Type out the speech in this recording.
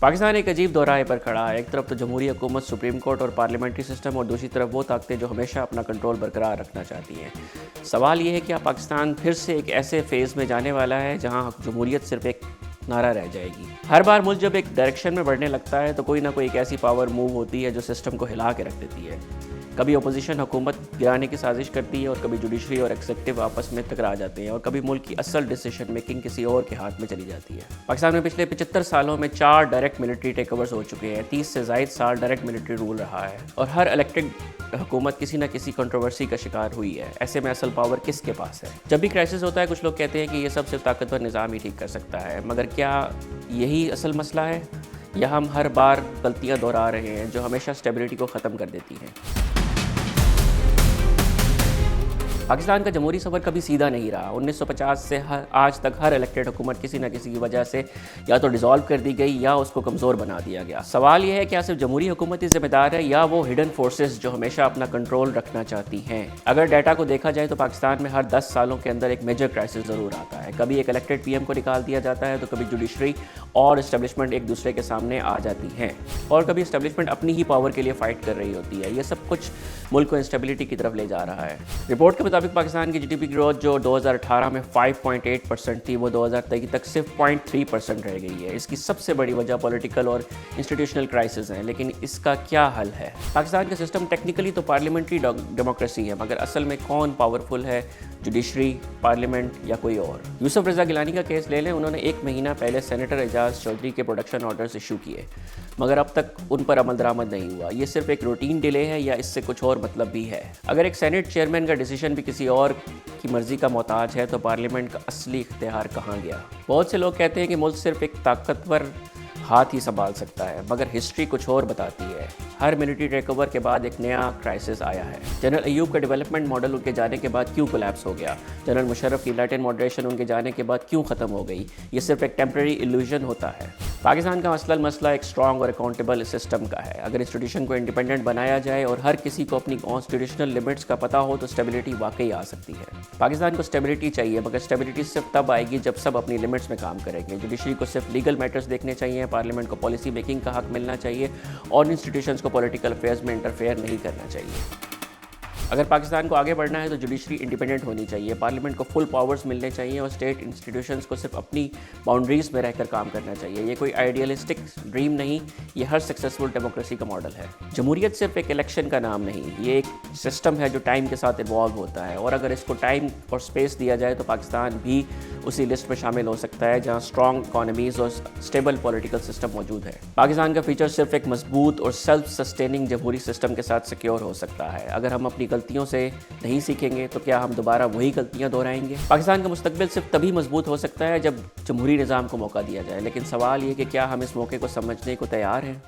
पाकिस्तान एक अजीब दोराहे पर खड़ा है। एक तरफ तो जमहूरी हुकूमत, सुप्रीम कोर्ट और पार्लियामेंट्री सिस्टम, और दूसरी तरफ वो ताकतें जो हमेशा अपना कंट्रोल बरकरार रखना चाहती हैं। सवाल ये है कि क्या पाकिस्तान फिर से एक ऐसे फेज़ में जाने वाला है जहां जमहूरियत सिर्फ एक नारा रह जाएगी। हर बार मुल्क जब एक डायरेक्शन में बढ़ने लगता है तो कोई ना कोई एक ऐसी पावर मूव होती है जो सिस्टम को हिला के रख देती है। कभी अपोजिशन हुकूमत गिराने की साजिश करती है और कभी जुडिशरी और एग्जीक्यूटिव आपस में टकरा जाते हैं, और कभी मुल्क की असल डिसीजन मेकिंग किसी और के हाथ में चली जाती है। पाकिस्तान में पिछले 75 सालों में 4 डायरेक्ट मिलिट्री टेक ओवर्स हो चुके हैं। 30 से ज़ायद साल डायरेक्ट मिलिट्री रूल रहा है और हर इलेक्टेड हुकूमत किसी न किसी कंट्रोवर्सी का शिकार हुई है। ऐसे में असल पावर किसके पास है? जब भी क्राइसिस होता है कुछ लोग कहते हैं कि ये सब सिर्फ ताकतवर निज़ाम ही ठीक कर सकता है, मगर क्या यही असल मसला है, या हम हर बार गलतियां दोहरा रहे हैं जो हमेशा स्टेबिलिटी को ख़त्म कर देती हैं? पाकिस्तान का जमहूरी सफ़र कभी सीधा नहीं रहा। 1950 से आज तक हर इलेक्टेड हुकूमत किसी न किसी की वजह से या तो डिसॉल्व कर दी गई या उसको कमज़ोर बना दिया गया। सवाल यह है कि क्या सिर्फ जमहूरी हुकूमत ही जिम्मेदार है या वो हिडन फोर्सेस जो हमेशा अपना कंट्रोल रखना चाहती हैं? अगर डाटा को देखा जाए तो पाकिस्तान में हर 10 सालों के अंदर एक मेजर क्राइसिस ज़रूर आता है। कभी एक इलेक्टेड PM को निकाल दिया जाता है, तो कभी जुडिशरी और इस्टेब्लिशमेंट एक दूसरे के सामने आ जाती हैं, और कभी इस्टेब्लिशमेंट अपनी ही पावर के लिए फ़ाइट कर रही होती है। ये सब कुछ मुल्क को इंस्टेबिलिटी की तरफ ले जा रहा है। रिपोर्ट के मुताबिक पाकिस्तान की GDP ग्रोथ जो 2018 में 5.8% थी, वो 2023 तक सिर्फ 0.3% रह गई है। इसकी सबसे बड़ी वजह पॉलिटिकल और इंस्टीट्यूशनल क्राइसिस हैं, लेकिन इसका क्या हल है? पाकिस्तान का सिस्टम टेक्निकली तो पार्लियामेंट्री डेमोक्रेसी है, मगर असल में कौन पावरफुल है, जुडिशरी, पार्लियामेंट या कोई और? यूसुफ रज़ा गिलानी का केस ले लें। उन्होंने 1 महीना पहले सेनेटर एजाज चौधरी के प्रोडक्शन ऑर्डर्स इशू किए, मगर अब तक उन पर अमल दरामद नहीं हुआ। ये सिर्फ एक रूटीन डिले है या इससे कुछ और मतलब भी है? अगर एक सेनेट चेयरमैन का डिसीजन भी किसी और की मर्जी का मोहताज है तो पार्लियामेंट का असली इख्तियार कहाँ गया? बहुत से लोग कहते हैं कि मुल्क सिर्फ एक ताकतवर हाथ ही संभाल सकता है, मगर हिस्ट्री कुछ और बताती है। हर मिलिट्री टेक ओवर के बाद एक नया क्राइसिस आया है। जनरल अयूब का डेवलपमेंट मॉडल उनके जाने के बाद क्यों कोलैप्स हो गया? जनरल मुशर्रफ की लैटिन मॉडरेशन उनके जाने के बाद क्यों ख़त्म हो गई? ये सिर्फ एक टेम्प्रेरी इल्यूजन होता है। पाकिस्तान का मसला एक स्ट्रॉन्ग और अकाउंटेबल सिस्टम का है। अगर इंस्टीट्यूशन को इंडिपेंडेंट बनाया जाए और हर किसी को अपनी कॉन्स्टिट्यूशनल लिमिट्स का पता हो तो स्टेबिलिटी वाकई आ सकती है। पाकिस्तान को स्टेबिलिटी चाहिए, मगर स्टेबिलिटी सिर्फ तब आएगी जब सब अपनी लिमिट्स में काम करेंगे। जुडिशरी को सिर्फ लीगल मैटर्स देखने चाहिए, पार्लियामेंट को पॉलिसी मेकिंग का हक मिलना चाहिए, और इंस्टीट्यूशंस को पॉलिटिकल अफेयर्स में इंटरफेयर नहीं करना चाहिए। अगर पाकिस्तान को आगे बढ़ना है तो जुडिशरी इंडिपेंडेंट होनी चाहिए, पार्लियामेंट को फुल पावर्स मिलने चाहिए, और स्टेट इंस्टीट्यूशंस को सिर्फ अपनी बाउंड्रीज़ में रहकर काम करना चाहिए। ये कोई आइडियलिस्टिक ड्रीम नहीं, ये हर सक्सेसफुल डेमोक्रेसी का मॉडल है। जमहूरियत सिर्फ एक इलेक्शन का नाम नहीं, ये एक सिस्टम है जो टाइम के साथ इवॉल्व होता है, और अगर इसको टाइम और स्पेस दिया जाए तो पाकिस्तान भी उसी लिस्ट में शामिल हो सकता है जहाँ स्ट्रॉन्ग इकॉनमीज़ और स्टेबल पॉलिटिकल सिस्टम मौजूद है। पाकिस्तान का फ्यूचर सिर्फ एक मजबूत और सेल्फ सस्टेनिंग जमहूरी सिस्टम के साथ सिक्योर हो सकता है। अगर हम अपनी गलतियों से नहीं सीखेंगे तो क्या हम दोबारा वही गलतियां दोहराएंगे? पाकिस्तान का मुस्तकबिल सिर्फ तभी मजबूत हो सकता है जब जमहूरी निज़ाम को मौका दिया जाए, लेकिन सवाल ये कि क्या हम इस मौके को समझने को तैयार हैं?